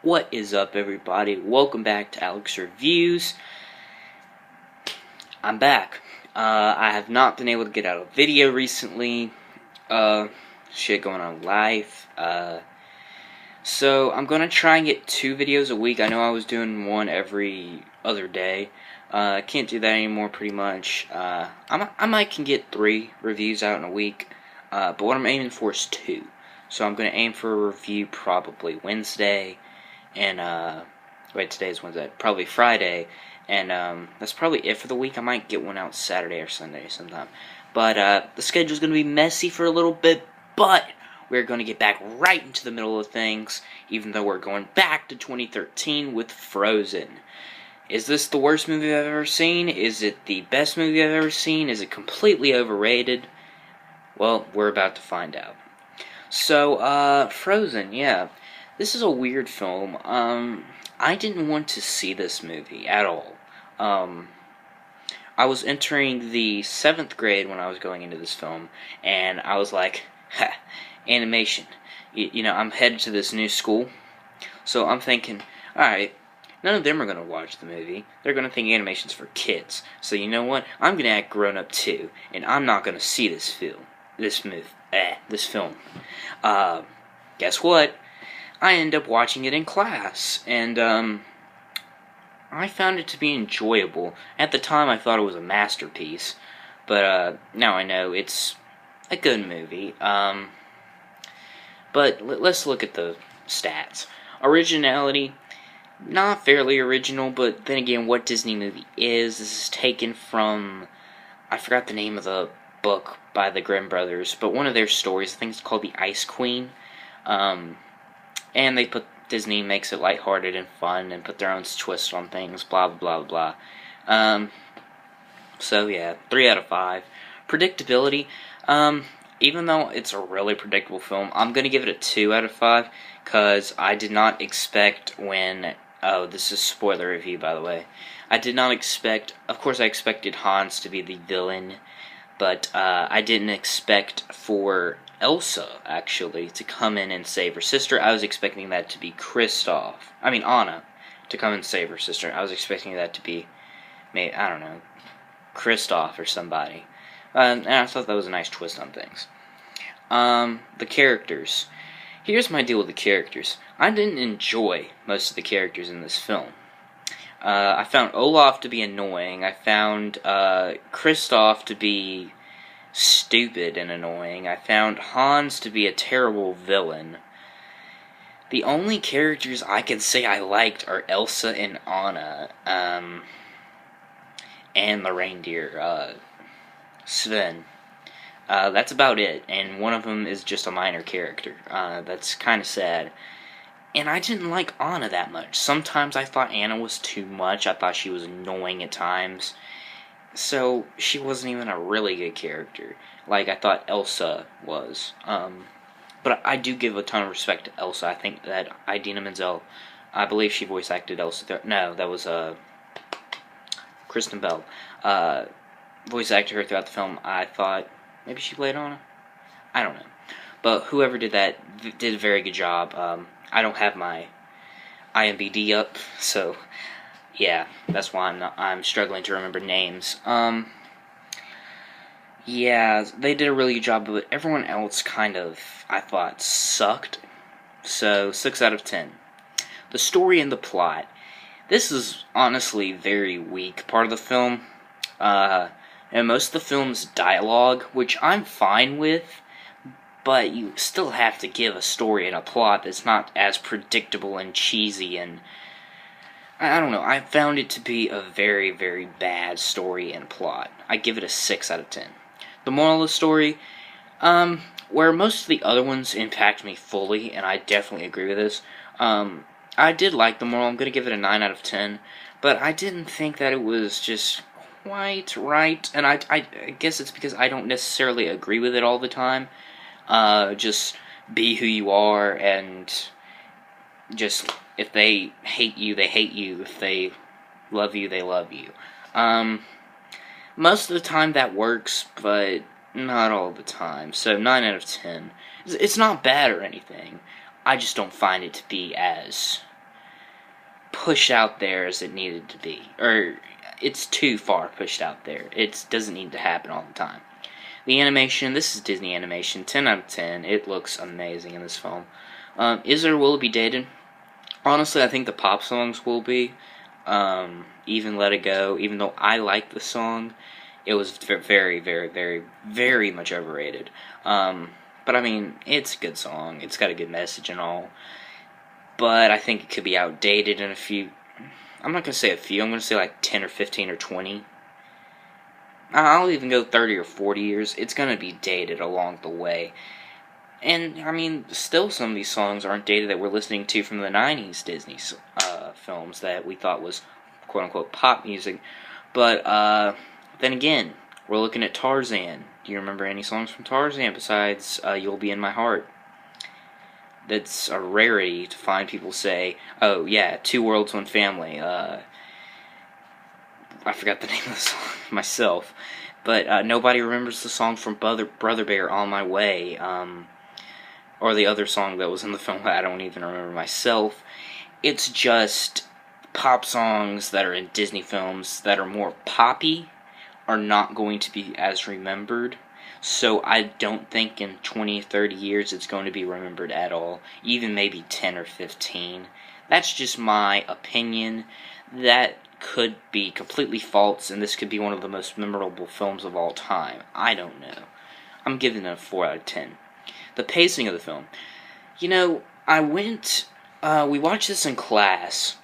What is up, everybody? Welcome back to Alex Reviews. I'm back. I have not been able to get out a video recently. Shit going on in life. So I'm gonna try and get 2 videos a week. I know I was doing one every other day. I can't do that anymore, pretty much. I might can get 3 reviews out in a week. But what I'm aiming for is 2. So I'm gonna aim for a review probably Wednesday. And, today's Wednesday, probably Friday, and, that's probably it for the week. I might get one out Saturday or Sunday sometime, but, the schedule's gonna be messy for a little bit, but we're gonna get back right into the middle of things, even though we're going back to 2013 with Frozen. Is this the worst movie I've ever seen? Is it the best movie I've ever seen? Is it completely overrated? Well, we're about to find out. So, Frozen, yeah. This is a weird film. I didn't want to see this movie at all. I was entering the 7th grade when I was going into this film, and I was like, ha, animation. You know, I'm headed to this new school, so I'm thinking, alright, none of them are going to watch the movie. They're going to think animation's for kids. So you know what? I'm going to act grown up too, and I'm not going to see this film. This film. Guess what? I ended up watching it in class, and, I found it to be enjoyable. At the time, I thought it was a masterpiece, but, now I know it's a good movie. But let's look at the stats. Originality, not fairly original, but then again, what Disney movie is? This is taken from, I forgot the name of the book by the Grimm brothers, but one of their stories, I think it's called The Ice Queen, and Disney makes it lighthearted and fun and put their own twist on things, blah, blah, blah, blah. So yeah, 3 out of 5. Predictability, even though it's a really predictable film, I'm gonna give it a 2 out of 5, because I did not expect oh, this is spoiler review, by the way. I did not expect, of course I expected Hans to be the villain, but, I didn't expect for Elsa, actually, to come in and save her sister. I was expecting that to be Anna, to come and save her sister. I was expecting that to be, maybe, I don't know, Kristoff or somebody. And I thought that was a nice twist on things. The characters. Here's my deal with the characters. I didn't enjoy most of the characters in this film. I found Olaf to be annoying. I found, Kristoff to be stupid and annoying. I found Hans to be a terrible villain. The only characters I can say I liked are Elsa and Anna, and the reindeer, Sven. That's about it, and one of them is just a minor character. That's kind of sad. And I didn't like Anna that much. Sometimes I thought Anna was too much. I thought she was annoying at times. So, she wasn't even a really good character, like I thought Elsa was. But I do give a ton of respect to Elsa. I think that Idina Menzel, I believe she voice acted Elsa. No, that was, Kristen Bell. Voice acted her throughout the film. I thought, maybe she played Anna? I don't know. But whoever did that did a very good job. I don't have my IMDb up, so yeah, that's why I'm struggling to remember names. Yeah, they did a really good job, but everyone else kind of, I thought, sucked. So, 6 out of 10. The story and the plot. This is honestly very weak part of the film. And most of the film's dialogue, which I'm fine with, but you still have to give a story and a plot that's not as predictable and cheesy, and I don't know, I found it to be a very, very bad story and plot. I give it a 6 out of 10. The moral of the story, where most of the other ones impact me fully, and I definitely agree with this, I did like the moral. I'm going to give it a 9 out of 10, but I didn't think that it was just quite right, and I guess it's because I don't necessarily agree with it all the time. Just be who you are, and just, if they hate you, they hate you. If they love you, they love you. Most of the time that works, but not all the time. So 9 out of 10. It's not bad or anything. I just don't find it to be as pushed out there as it needed to be. Or, it's too far pushed out there. It doesn't need to happen all the time. The animation, this is Disney animation, 10 out of 10. It looks amazing in this film. Will it be dated? Honestly, I think the pop songs will be. Even Let It Go, even though I like the song, it was very, very, very, very much overrated. But I mean, it's a good song. It's got a good message and all. But I think it could be outdated in a few. I'm not going to say a few. I'm going to say like 10 or 15 or 20. I'll even go 30 or 40 years. It's going to be dated along the way. And, I mean, still some of these songs aren't dated that we're listening to from the 90s Disney films that we thought was quote-unquote pop music. But, then again, we're looking at Tarzan. Do you remember any songs from Tarzan besides You'll Be in My Heart? That's a rarity to find people say, oh, yeah, Two Worlds, One Family. I forgot the name of the song myself. But nobody remembers the song from Brother Bear, On My Way. Or the other song that was in the film that I don't even remember myself. It's just pop songs that are in Disney films that are more poppy are not going to be as remembered. So I don't think in 20, 30 years it's going to be remembered at all. Even maybe 10 or 15. That's just my opinion. That could be completely false, and this could be one of the most memorable films of all time. I don't know. I'm giving it a 4 out of 10. The pacing of the film. You know, we watched this in class,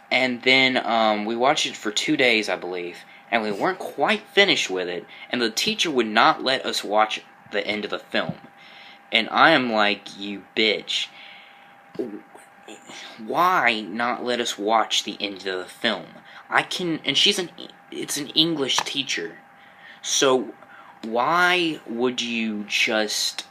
and then we watched it for 2 days, I believe, and we weren't quite finished with it, and the teacher would not let us watch the end of the film. And I am like, you bitch. Why not let us watch the end of the film? And it's an English teacher. So, why would you just...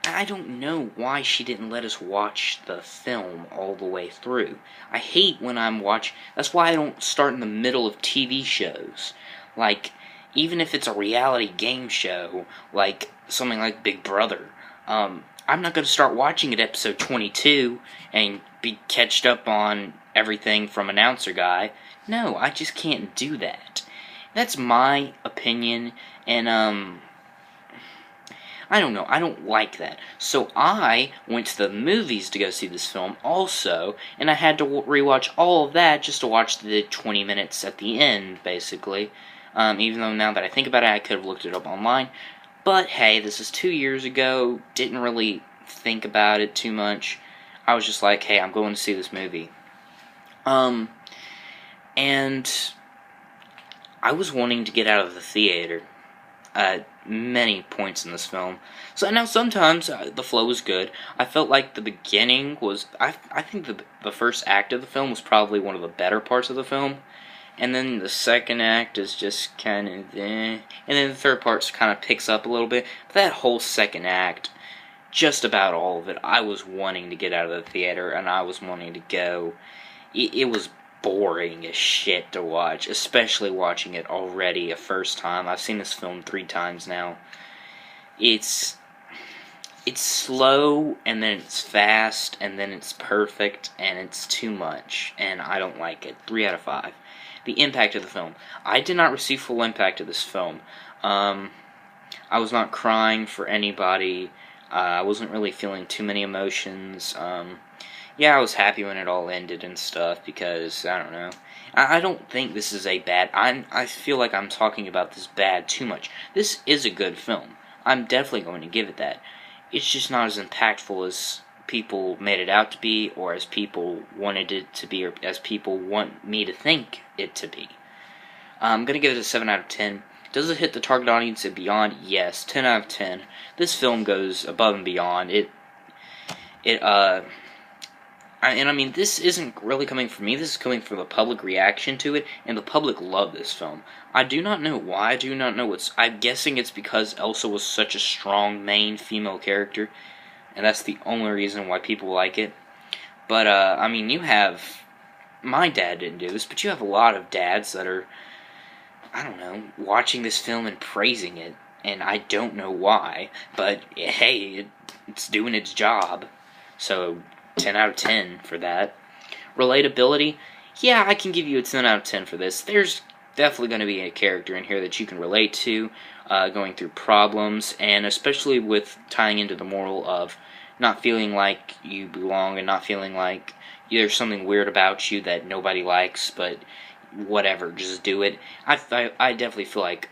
I don't know why she didn't let us watch the film all the way through. I hate when I'm watching... That's why I don't start in the middle of TV shows. Like, even if it's a reality game show, like something like Big Brother, I'm not going to start watching at episode 22 and be catched up on everything from Announcer Guy. No, I just can't do that. That's my opinion, and, I don't know, I don't like that. So I went to the movies to go see this film also, and I had to rewatch all of that just to watch the 20 minutes at the end, basically. Even though now that I think about it, I could have looked it up online. But hey, this is 2 years ago, didn't really think about it too much. I was just like, hey, I'm going to see this movie. And I was wanting to get out of the theater at many points in this film. So now sometimes the flow was good. I felt like the beginning was... I think the first act of the film was probably one of the better parts of the film. And then the second act is just kind of and then the third part kind of picks up a little bit. But that whole second act, just about all of it, I was wanting to get out of the theater, and I was wanting to go. It was boring as shit to watch, especially watching it already a first time. I've seen this film 3 times now. It's slow, and then it's fast, and then it's perfect, and it's too much, and I don't like it. 3 out of 5. The impact of the film. I did not receive full impact of this film. I was not crying for anybody. I wasn't really feeling too many emotions. Yeah, I was happy when it all ended and stuff, because, I don't know. I don't think this is a bad... I feel like I'm talking about this bad too much. This is a good film. I'm definitely going to give it that. It's just not as impactful as people made it out to be, or as people wanted it to be, or as people want me to think it to be. I'm going to give it a 7 out of 10. Does it hit the target audience and beyond? Yes, 10 out of 10. This film goes above and beyond. I mean, this isn't really coming from me. This is coming from the public reaction to it, and the public love this film. I do not know why. I do not know what's... I'm guessing it's because Elsa was such a strong main female character, and that's the only reason why people like it. But, I mean, you have... My dad didn't do this, but you have a lot of dads that are, I don't know, watching this film and praising it, and I don't know why, but, hey, it's doing its job. So... 10 out of 10 for that. Relatability, yeah, I can give you a 10 out of 10 for this. There's definitely going to be a character in here that you can relate to, going through problems, and especially with tying into the moral of not feeling like you belong and not feeling like there's something weird about you that nobody likes, but whatever, just do it. I definitely feel like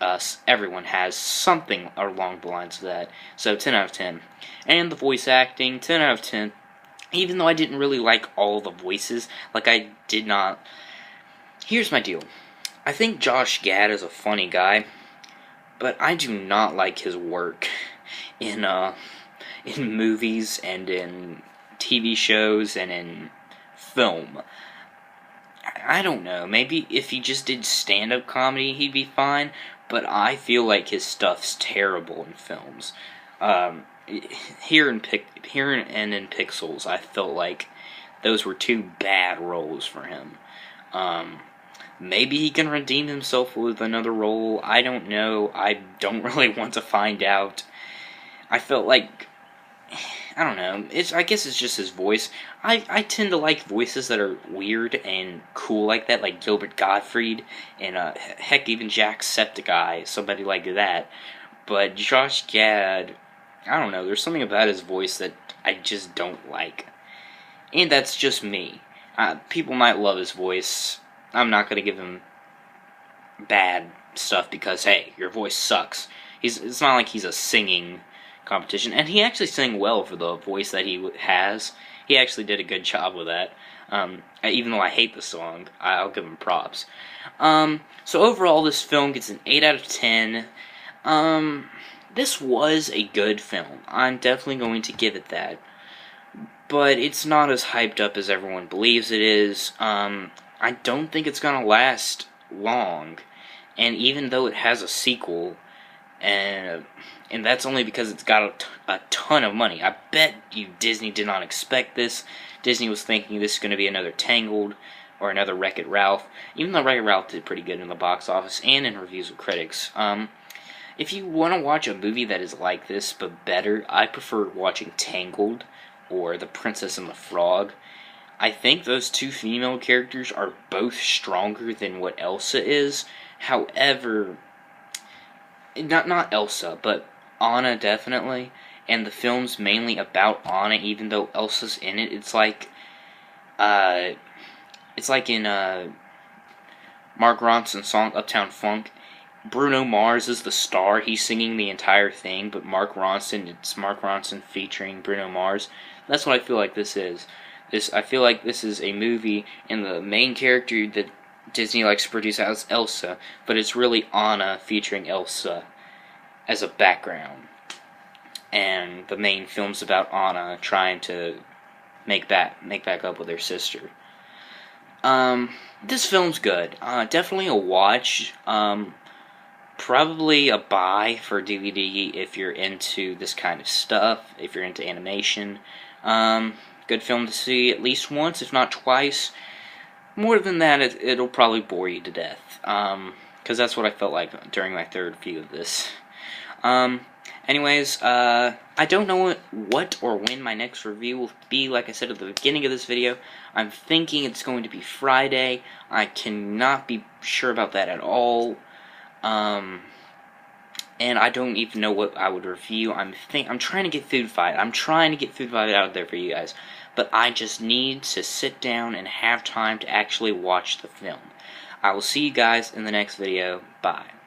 everyone has something along the lines of that. So 10 out of 10. And the voice acting, 10 out of 10. Even though I didn't really like all the voices, like I did not. Here's my deal. I think Josh Gad is a funny guy, but I do not like his work in movies and in TV shows and in film. I don't know, maybe if he just did stand-up comedy, he'd be fine, but I feel like his stuff's terrible in films. Here and in Pixels, I felt like those were two bad roles for him. Maybe he can redeem himself with another role, I don't know, I don't really want to find out. I felt like, I don't know, I guess it's just his voice. I tend to like voices that are weird and cool like that, like Gilbert Gottfried, and heck, even Jacksepticeye, somebody like that. But Josh Gad, I don't know, there's something about his voice that I just don't like. And that's just me. People might love his voice. I'm not going to give him bad stuff because, hey, your voice sucks. It's not like he's a singing competition, and he actually sang well for the voice that he has. He actually did a good job with that. Even though I hate the song, I'll give him props. So overall, this film gets an 8 out of 10. This was a good film. I'm definitely going to give it that. But it's not as hyped up as everyone believes it is. I don't think it's going to last long. And even though it has a sequel, and that's only because it's got a ton of money. I bet you Disney did not expect this. Disney was thinking this is going to be another Tangled or another Wreck-It Ralph. Even though Wreck-It Ralph did pretty good in the box office and in reviews with critics. If you want to watch a movie that is like this but better, I prefer watching Tangled or The Princess and the Frog. I think those two female characters are both stronger than what Elsa is. However, not Elsa, but Anna definitely, and the film's mainly about Anna, even though Elsa's in it. It's like in Mark Ronson's song Uptown Funk. Bruno Mars is the star. He's singing the entire thing, but it's Mark Ronson featuring Bruno Mars. That's what I feel like this is. I feel like this is a movie, and the main character that Disney likes to produce as Elsa, but it's really Anna featuring Elsa as a background. And the main film's about Anna trying to make back up with her sister. This film's good. Definitely a watch. Probably a buy for DVD if you're into this kind of stuff, if you're into animation. Good film to see at least once, if not twice. More than that, it'll probably bore you to death. Because that's what I felt like during my third view of this. Anyways, I don't know what or when my next review will be. Like I said at the beginning of this video, I'm thinking it's going to be Friday. I cannot be sure about that at all. And I don't even know what I would review. I'm trying to get Food Fight. I'm trying to get Food Fight out there for you guys. But I just need to sit down and have time to actually watch the film. I will see you guys in the next video. Bye.